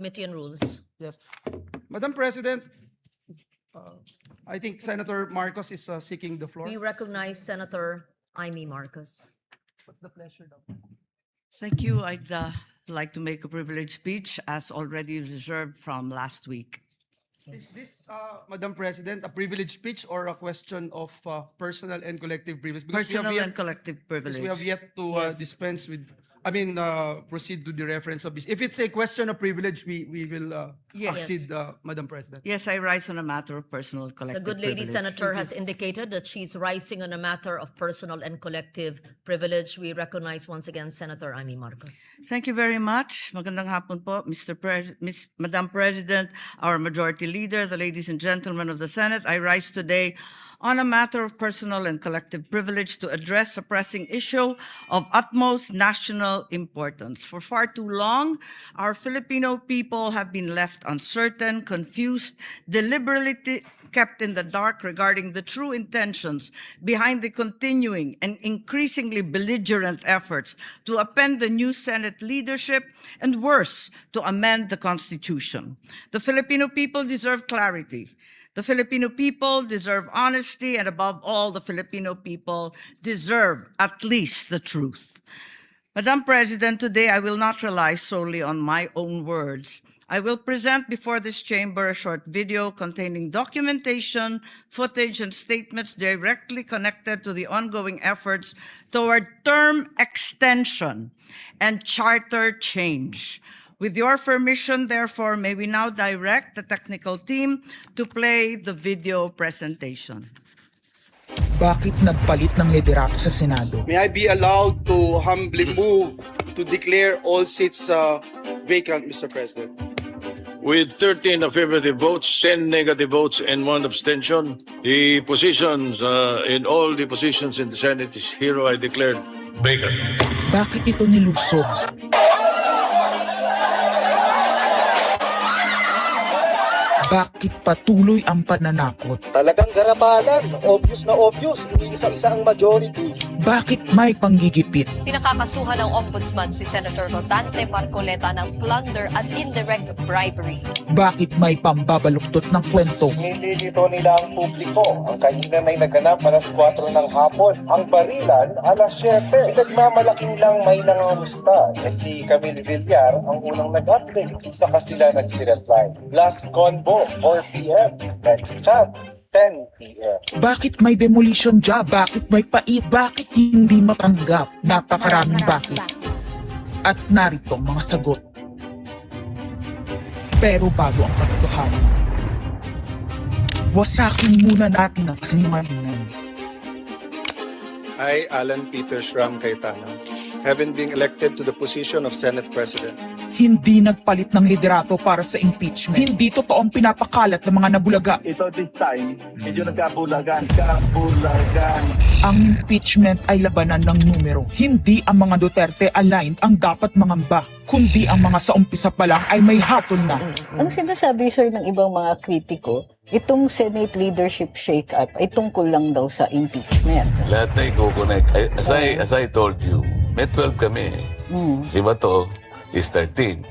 Committee on Rules. Yes. Madam President, I think Senator Marcos is seeking the floor. We recognize Senator Amy Marcos. What's the pleasure, Thank you. I'd like to make a privileged speech as already reserved from last week. Is this, Madam President, a privilege speech or a question of personal and collective privilege? Personal and collective because privilege. we have yet to Yes. dispense with, proceed to the reference of this. If it's a question of privilege, we will Yes. accede, Madam President. Yes, I rise on a matter of personal and The collective good lady privilege. senator has indicated that she's rising on a matter of personal and collective privilege. We recognize once again Senator Amy Marcos. Thank you very much. Magandang hapon po, Madam President, our Majority Leader, the ladies and gentlemen of the Senate. I rise today on a matter of personal and collective privilege to address a pressing issue of utmost national importance. For far too long, our Filipino people have been left uncertain, confused, deliberately kept in the dark regarding the true intentions behind the continuing and increasingly belligerent efforts to append the new Senate leadership and, worse, to amend the Constitution. The Filipino people deserve clarity. The Filipino people deserve honesty, and above all, the Filipino people deserve at least the truth. Madam President, today I will not rely solely on my own words. I will present before this chamber a short video containing documentation, footage, and statements directly connected to the ongoing efforts toward term extension and charter change. With your permission, therefore, may we now direct the technical team to play the video presentation. Bakit nagpalit ng liderato sa Senado? May I be allowed to humbly move to declare all seats vacant, Mr. President? With 13 affirmative votes, 10 negative votes, and 1 abstention, the positions in all the positions in the Senate is hereby declared vacant. Bakit ito nilusog? Bakit patuloy ang pananakot? Talagang garabalan, obvious na obvious, iniisa-isa ang majority. Bakit may panggigipit? Pinakakasuhan ng Ombudsman si Senator Rodante Marcoleta ng plunder at indirect bribery. Bakit may pambabaluktot ng kwento? Nililito nila ang publiko. Ang kainan ay naganap alas 4 ng hapon. Ang barilan alas 7. Pinagmamalaki nilang may nangangamusta. Si Camille Villar ang unang nag-update. Saka sila nagsi-reply. Last convo, 4 p.m. Next chat, 10 p.m. Bakit may demolition job? Bakit may pait? Bakit hindi matanggap? Napakaraming bakit. At narito ang mga sagot. Pero bago ang katotohanan, wasakin muna natin ang kasinungalingan. I, Alan Peter Shram Cayetano, having been elected to the position of Senate President, Hindi nagpalit ng liderato para sa impeachment. Hindi totoong pinapakalat ng mga nabulaga. Ito this time, medyo nagkabulagan. Kabulagan. Ang impeachment ay labanan ng numero. Hindi ang mga Duterte aligned ang dapat mangamba, kundi ang mga sa umpisa pa lang ay may hatol na. Ang sinasabi, sir, ng ibang mga kritiko, itong Senate leadership shake-up ay tungkol lang daw sa impeachment. Lahat na i-connect. As I told you, may 12 kami. Si Bato is 13.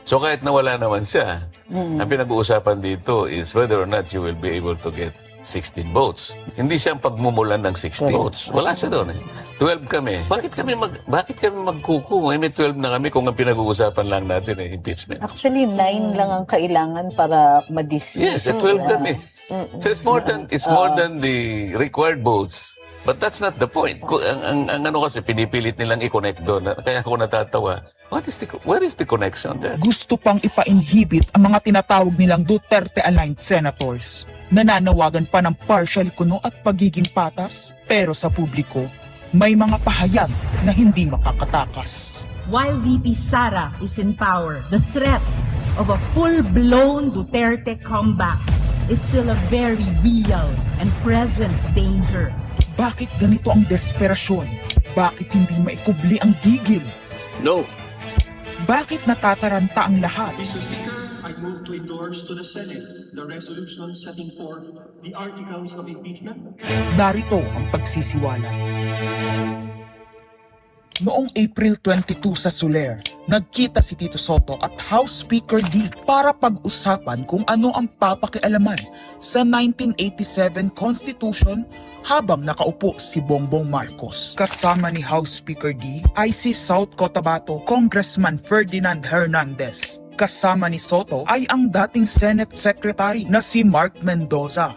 So kahit nawala naman siya, ang pinag-uusapan dito is whether or not you will be able to get 16 votes. Hindi siya ang pagmumulan ng 16 votes. Wala siya doon eh. 12 kami. Bakit kami magkuku? May 12 na kami kung ang pinag-uusapan lang natin eh, impeachment. Actually, 9 lang ang kailangan para ma-dismiss. Yes, 12 kami. So it's more than the required votes. But that's not the point. Ang ano kasi, pinipilit nilang i-connect doon. Kaya ako natatawa. Where is the connection there? Gusto pang ipa-inhibit ang mga tinatawag nilang Duterte-aligned senators. Nananawagan pa ng partial kuno at pagiging patas. Pero sa publiko, may mga pahayag na hindi makakatakas. While VP Sara is in power, the threat of a full-blown Duterte comeback is still a very real and present danger. Bakit ganito ang desperasyon? Bakit hindi maikubli ang gigil? No. Bakit natataranta ang lahat? Mr. Speaker, I move to endorse to the Senate the resolution setting forth the articles of impeachment. Narito ang pagsisiwala. Noong April 22 sa Soler, nagkita si Tito Soto at House Speaker D para pag-usapan kung ano ang papakialaman sa 1987 Constitution habang nakaupo si Bongbong Marcos. Kasama ni House Speaker D ay si South Cotabato Congressman Ferdinand Hernandez. Kasama ni Soto ay ang dating Senate Secretary na si Mark Mendoza.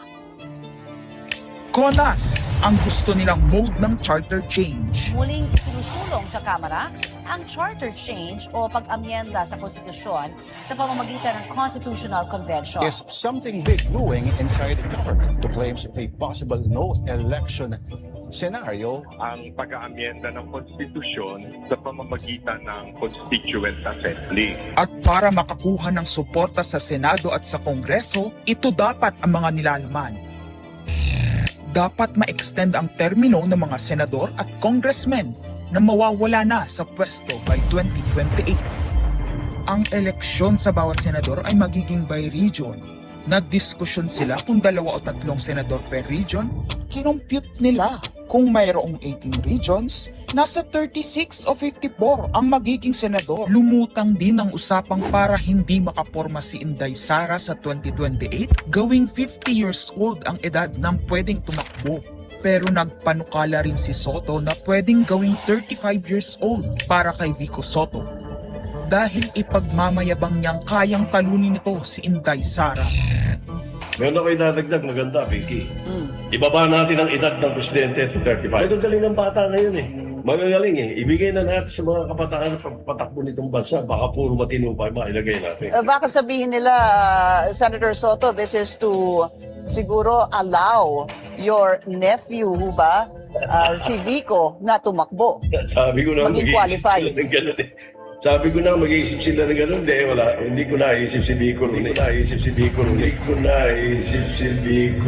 Konas ang gusto nilang mode ng charter change. Muling isinusulong sa Kamara ang charter change o pag-amyenda sa konstitusyon sa pamamagitan ng Constitutional Convention. Is something big brewing inside government to claims of a possible no-election scenario. Ang pag-aamyenda ng konstitusyon sa pamamagitan ng Constituent Assembly. At para makakuha ng suporta sa Senado at sa Kongreso, ito dapat ang mga nilalaman. Dapat ma-extend ang termino ng mga senador at congressmen na mawawala na sa pwesto by 2028. Ang eleksyon sa bawat senador ay magiging by region. Nagdiskusyon sila kung 2 o 3 senador per region. Kinompute nila kung mayroong 18 regions, nasa 36 o 54 ang magiging senador. Lumutang din ang usapang para hindi makaporma si Inday Sara sa 2028, gawing 50 years old ang edad ng pwedeng tumakbo. Pero nagpanukala rin si Soto na pwedeng gawing 35 years old para kay Vico Soto. Dahil ipagmamayabang niyang kayang talunin ito si Inday Sara. Meron ako idadagdag, maganda, Vicky. Ibaba natin ang edad ng presidente to 35. Magagaling ng bata ngayon eh. Magagaling eh. Ibigay na natin sa mga kabataan na pagpatakbo nitong bansa. Baka puro matino pa mailagay natin. Baka sabihin nila, Senator Soto, this is to siguro allow your nephew, ba, si Vico, na tumakbo. Sabi ko na maging qualify. Sabi ko na mag-iisip sila na gano'n, hindi ko naisip si Vico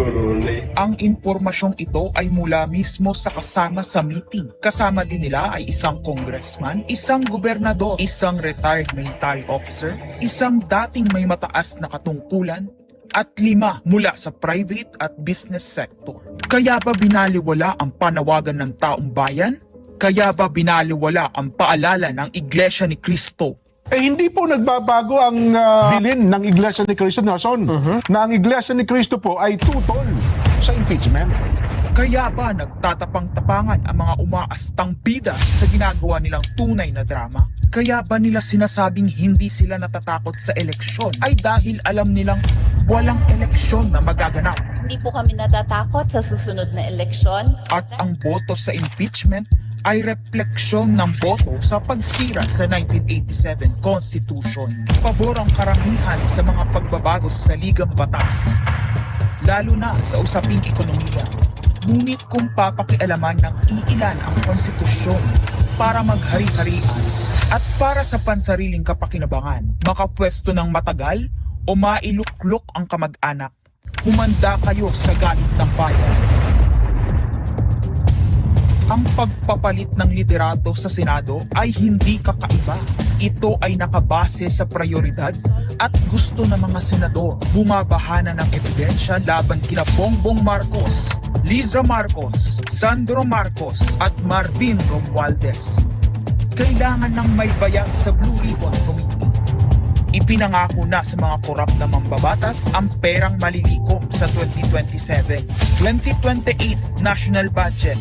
Ronay. Ang impormasyong ito ay mula mismo sa kasama sa meeting. Kasama din nila ay isang congressman, isang gobernador, isang retired military officer, isang dating may mataas na katungkulan, at 5 mula sa private at business sector. Kaya ba binaliwala ang panawagan ng taong bayan? Kaya ba binaliwala ang paalala ng Iglesia ni Cristo? Hindi po nagbabago ang bilin ng Iglesia ni Cristo, Nelson, na ang Iglesia ni Cristo po ay tutol sa impeachment. Kaya ba nagtatapang-tapangan ang mga umaastang bida sa ginagawa nilang tunay na drama? Kaya ba nila sinasabing hindi sila natatakot sa eleksyon ay dahil alam nilang walang eleksyon na magaganap? Hindi po kami natatakot sa susunod na eleksyon. At ang boto sa impeachment ay refleksyon ng boto sa pagsira sa 1987 Constitution. Pabor ang karamihan sa mga pagbabago sa saligang batas, lalo na sa usaping ekonomiya. Ngunit kung papakialaman ng iilan ang konstitusyon para maghari-harian at para sa pansariling kapakinabangan, makapwesto ng matagal o mailuklok ang kamag-anak, humanda kayo sa galit ng bayan. Ang pagpapalit ng liderato sa Senado ay hindi kakaiba. Ito ay nakabase sa prioridad at gusto ng mga senador. Bumabahana ng ebidensya laban kina Bongbong Marcos, Liza Marcos, Sandro Marcos at Marvin Romualdez. Kailangan ng may bayag sa Blue Ribbon Committee. Ipinangako na sa mga korap na mambabatas ang perang malilikom sa 2027. 2028 national budget.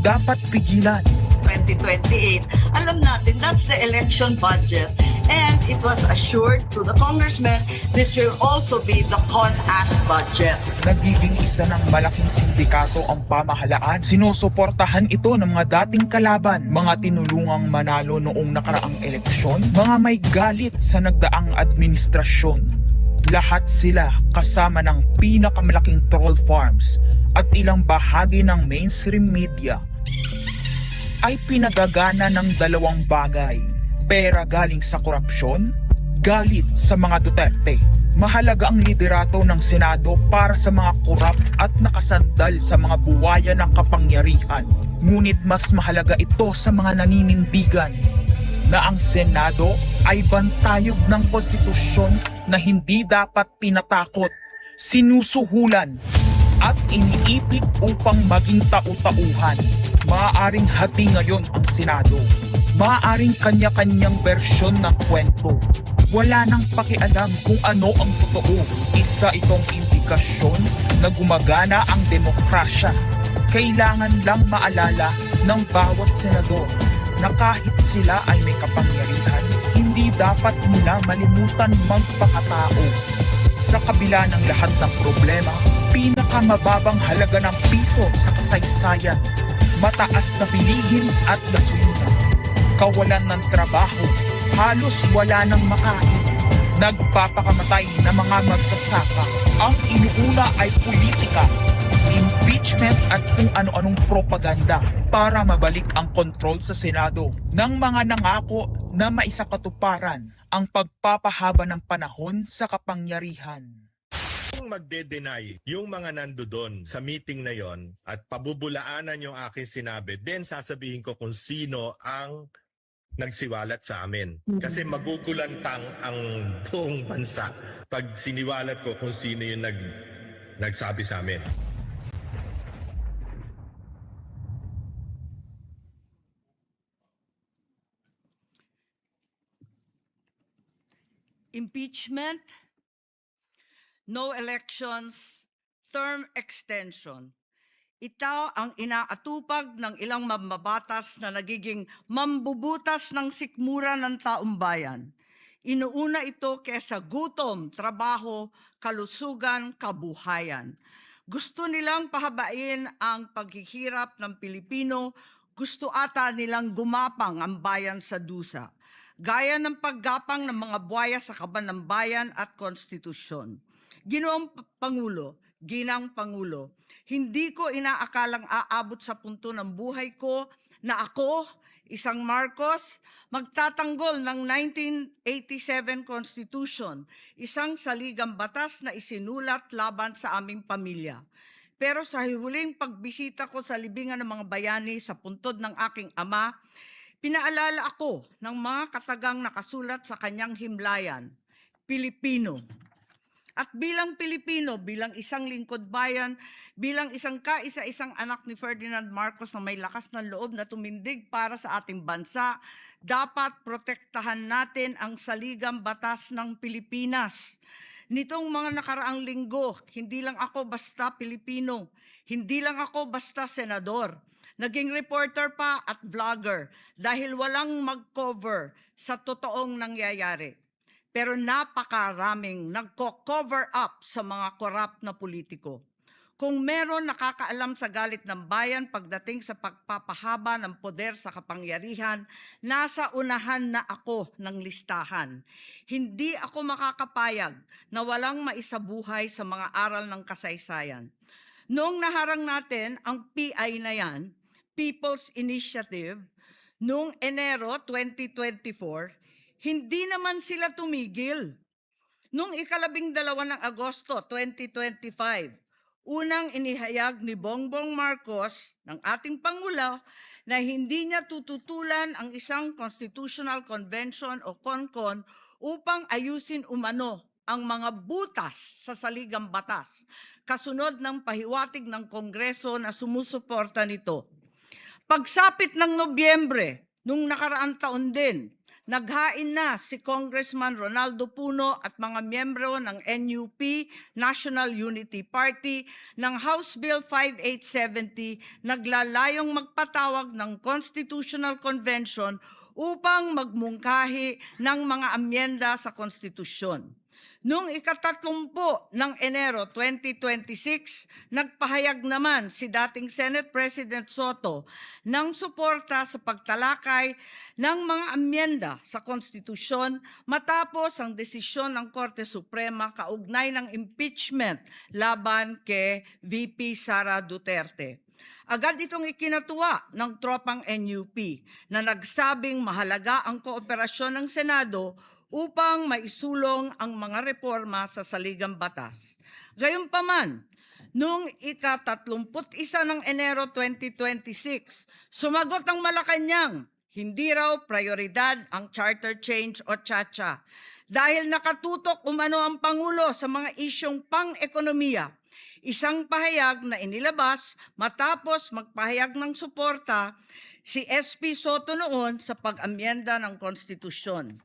Dapat pigilan. 2028, alam natin that's the election budget. And it was assured to the congressmen, this will also be the CONAS budget. Nagiging isa ng malaking sindikato ang pamahalaan. Sinusuportahan ito ng mga dating kalaban, mga tinulungang manalo noong nakaraang eleksyon, mga may galit sa nagdaang administrasyon. Lahat sila kasama ng pinakamalaking troll farms at ilang bahagi ng mainstream media ay pinagagana ng 2 bagay. Pera galing sa korupsyon, galit sa mga Duterte. Mahalaga ang liderato ng Senado para sa mga korap at nakasandal sa mga buwaya ng kapangyarihan. Ngunit mas mahalaga ito sa mga naninindigan na ang Senado ay bantayog ng konstitusyon na hindi dapat tinatakot, sinusuhulan at iniipit upang maging tau-tauhan. Maaaring hati ngayon ang Senado. Maaring kanya-kanyang bersyon ng kwento. Wala nang pakialam kung ano ang totoo. Isa itong indikasyon na gumagana ang demokrasya. Kailangan lang maalala ng bawat senador na kahit sila ay may kapangyarihan, hindi dapat nila malimutan magpakatao. Sa kabila ng lahat ng problema, pinakamababang halaga ng piso sa kasaysayan, mataas na bilihin at gasolina, kawalan ng trabaho, halos wala nang makain, nagpapakamatay na mga magsasaka. Ang inuuna ay politika, impeachment at kung ano-anong propaganda para mabalik ang kontrol sa Senado ng mga nangako na maisakatuparan ang pagpapahaba ng panahon sa kapangyarihan. Kung magde-deny yung mga nandoon sa meeting na yon at pabubulaanan yung aking sinabi, then sasabihin ko kung sino ang nagsiwalat sa amin. Kasi magugulantang ang buong bansa pag siniwalat ko kung sino yung nagsabi sa amin. Impeachment, no elections, term extension. Ito ang inaatupag ng ilang mambabatas na nagiging mambubutas ng sikmura ng taong bayan. Inuuna ito kesa gutom, trabaho, kalusugan, kabuhayan. Gusto nilang pahabain ang paghihirap ng Pilipino, gusto ata nilang gumapang ang bayan sa dusa. Gaya ng paggapang ng mga buhaya sa kaban ng bayan at konstitusyon. Ginoong Pangulo, Ginang Pangulo, hindi ko inaakalang aabot sa punto ng buhay ko na ako, isang Marcos, magtatanggol ng 1987 Constitution, isang saligang batas na isinulat laban sa aming pamilya. Pero sa huling pagbisita ko sa libingan ng mga bayani sa puntod ng aking ama, pinaalala ako ng mga katagang nakasulat sa kanyang himlayan, Pilipino. At bilang Pilipino, bilang isang lingkod bayan, bilang isang kaisa-isang anak ni Ferdinand Marcos na may lakas ng loob na tumindig para sa ating bansa, dapat protektahan natin ang saligang batas ng Pilipinas. Nitong mga nakaraang linggo, hindi lang ako basta Pilipino, hindi lang ako basta senador. Naging reporter pa at vlogger dahil walang mag-cover sa totoong nangyayari. Pero napakaraming nagko-cover up sa mga korap na politiko. Kung meron nakakaalam sa galit ng bayan pagdating sa pagpapahaba ng poder sa kapangyarihan, nasa unahan na ako ng listahan. Hindi ako makakapayag na walang maisabuhay sa mga aral ng kasaysayan. Noong naharang natin ang PI na yan, People's Initiative, noong Enero 2024, hindi naman sila tumigil. Noong 12 ng Agosto 2025, unang inihayag ni Bongbong Marcos ng ating Pangulo na hindi niya tututulan ang isang Constitutional Convention o CONCON upang ayusin umano ang mga butas sa saligang batas, kasunod ng pahiwatig ng Kongreso na sumusuporta nito. Pagsapit ng Nobyembre, nung nakaraang taon din, naghain na si Congressman Ronaldo Puno at mga miyembro ng NUP, National Unity Party, ng House Bill 5870, naglalayong magpatawag ng Constitutional Convention upang magmungkahi ng mga amyenda sa konstitusyon. Noong 30 ng Enero 2026, nagpahayag naman si dating Senate President Soto ng suporta sa pagtalakay ng mga amyenda sa konstitusyon matapos ang desisyon ng Korte Suprema kaugnay ng impeachment laban kay VP Sara Duterte. Agad itong ikinatuwa ng tropang NUP na nagsabing mahalaga ang kooperasyon ng Senado upang maisulong ang mga reforma sa saligang batas. Gayunpaman, noong ika-31 ng Enero 2026, sumagot ang Malacanang, hindi raw prioridad ang charter change o CHA-CHA dahil nakatutok umano ang Pangulo sa mga isyong pang-ekonomiya. Isang pahayag na inilabas matapos magpahayag ng suporta si SP Soto noon sa pag-amyenda ng konstitusyon.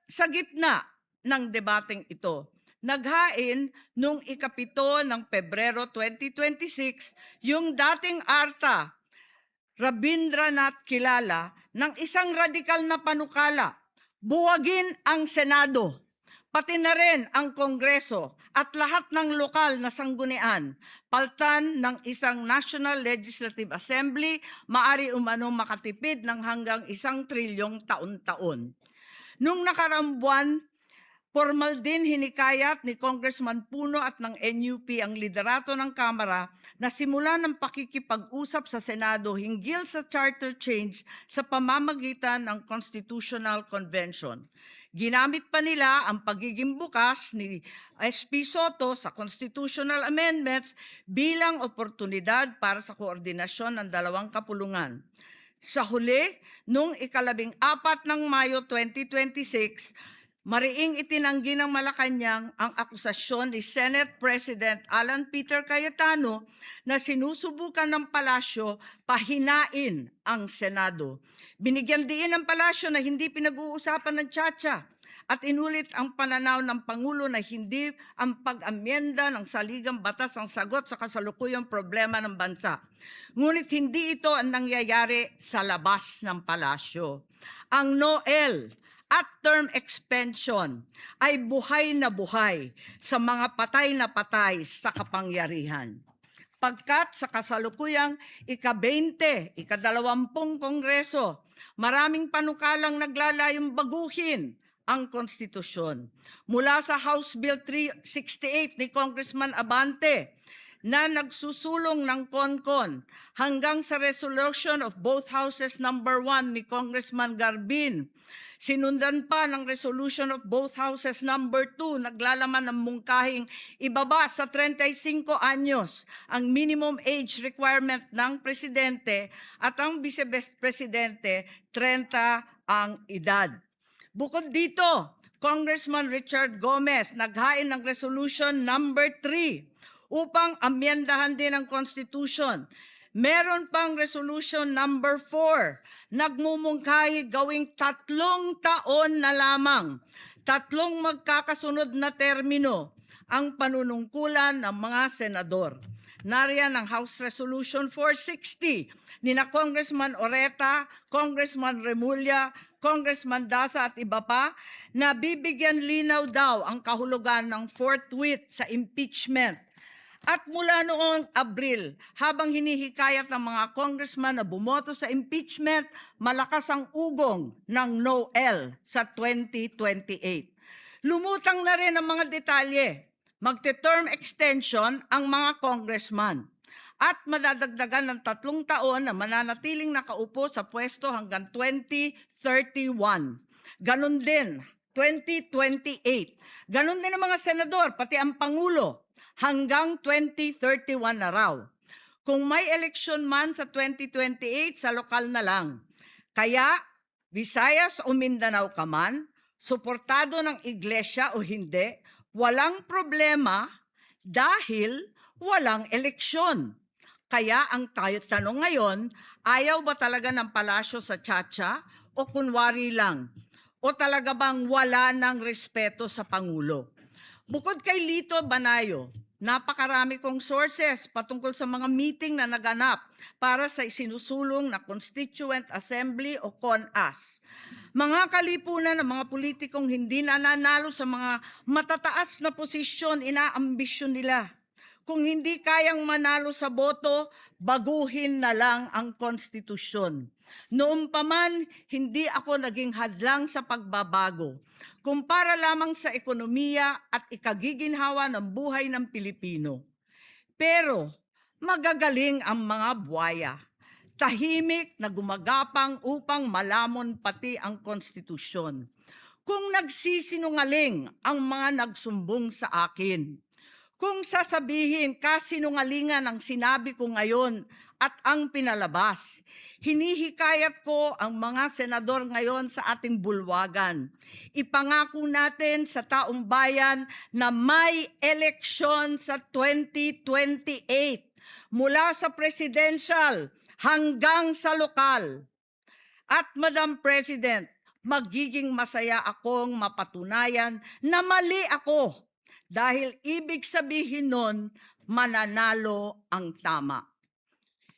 Sa gitna ng debateng ito, naghain nung ika-7 ng Pebrero 2026 yung dating ARTA, Rabindranath Kilala, ng isang radikal na panukala, buwagin ang Senado, pati na rin ang Kongreso at lahat ng lokal na sanggunian, paltan ng isang National Legislative Assembly, maari umano makatipid ng hanggang 1 trilyong taon-taon. Nung nakaraang buwan, formal din hinikayat ni Congressman Puno at ng NUP ang liderato ng Kamara na simulan ng pakikipag-usap sa Senado hinggil sa charter change sa pamamagitan ng Constitutional Convention. Ginamit pa nila ang pagiging bukas ni SP Soto sa constitutional amendments bilang oportunidad para sa koordinasyon ng dalawang kapulungan. Sa huli, noong ika-14 ng Mayo 2026, mariing itinanggi ng Malacanang ang akusasyon ni Senate President Alan Peter Cayetano na sinusubukan ng palasyo pahinain ang Senado. Binigyan diin ng palasyo na hindi pinag-uusapan ng Chacha at inulit ang pananaw ng Pangulo na hindi ang pag-amyenda ng saligang batas ang sagot sa kasalukuyang problema ng bansa. Ngunit hindi ito ang nangyayari sa labas ng palasyo. Ang NOEL at term extension ay buhay na buhay sa mga patay na patay sa kapangyarihan. Pagkat sa kasalukuyang ika-20, ika-20 Kongreso, maraming panukalang naglalayong baguhin ang konstitusyon. Mula sa House Bill 368 ni Congressman Abante na nagsusulong ng CONCON hanggang sa resolution of both houses number 1 ni Congressman Garbin. Sinundan pa ng resolution of both houses number 2, naglalaman ng mungkahing ibaba sa 35 anyos ang minimum age requirement ng presidente at ang vice-presidente 30 ang edad. Bukod dito, Congressman Richard Gomez naghain ng resolution number 3 upang amyendahan din ang Constitution. Meron pang resolution number 4, nagmumungkahi gawing 3 taon na lamang, 3 magkakasunod na termino ang panunungkulan ng mga senador. Nariyan ang House Resolution 460 ni na Congressman Oreta, Congressman Remulla, Congressman Daza at iba pa na bibigyan linaw daw ang kahulugan ng forthwith sa impeachment. At mula noong Abril, habang hinihikayat ng mga congressman na bumoto sa impeachment, malakas ang ugong ng NOEL sa 2028. Lumutang na rin ang mga detalye. Magte-term extension ang mga congressman at madadagdagan ng 3 taon na mananatiling nakaupo sa pwesto hanggang 2031. Ganon din, 2028. Ganon din ang mga senador, pati ang Pangulo, hanggang 2031 na raw. Kung may eleksyon man sa 2028, sa lokal na lang. Kaya, Visayas o Mindanao ka man, suportado ng iglesia o hindi, walang problema dahil walang eleksyon. Kaya ang tanong ngayon, ayaw ba talaga ng palasyo sa Chacha o kunwari lang? O talaga bang wala ng respeto sa Pangulo? Bukod kay Lito Banayo, napakarami kong sources patungkol sa mga meeting na naganap para sa isinusulong na Constituent Assembly o CONAS. Mga kalipunan ng mga politikong hindi nananalo sa mga matataas na posisyon, inaambisyon nila. Kung hindi kayang manalo sa boto, baguhin na lang ang konstitusyon. Noon pa man, hindi ako naging hadlang sa pagbabago. Kung para lamang sa ekonomiya at ikagiginhawa ng buhay ng Pilipino. Pero magagaling ang mga buwaya. Tahimik na gumagapang upang malamon pati ang konstitusyon. Kung nagsisinungaling ang mga nagsumbong sa akin, kung sasabihin kasinungalingan ang sinabi ko ngayon at ang pinalabas, hinihikayat ko ang mga senador ngayon sa ating bulwagan. Ipangako natin sa taong bayan na may eleksyon sa 2028 mula sa presidential hanggang sa lokal. At Madam President, magiging masaya akong mapatunayan na mali ako dahil ibig sabihin nun, mananalo ang tama.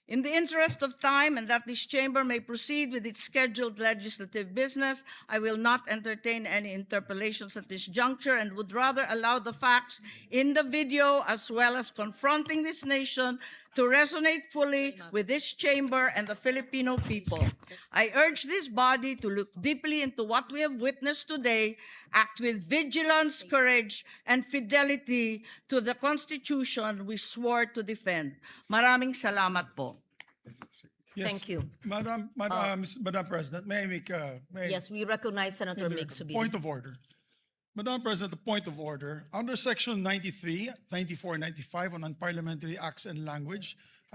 In the interest of time and that this chamber may proceed with its scheduled legislative business, I will not entertain any interpellations at this juncture and would rather allow the facts in the video as well as confronting this nation to resonate fully with this chamber and the Filipino people. I urge this body to look deeply into what we have witnessed today, act with vigilance, courage, and fidelity to the Constitution we swore to defend. Maraming salamat po. Thank you. Madam President, may I make Yes, we recognize Senator Mig Subiri. point of order? Madam President, the point of order. Under Section 93, 94, and 95 on Unparliamentary Acts and Language,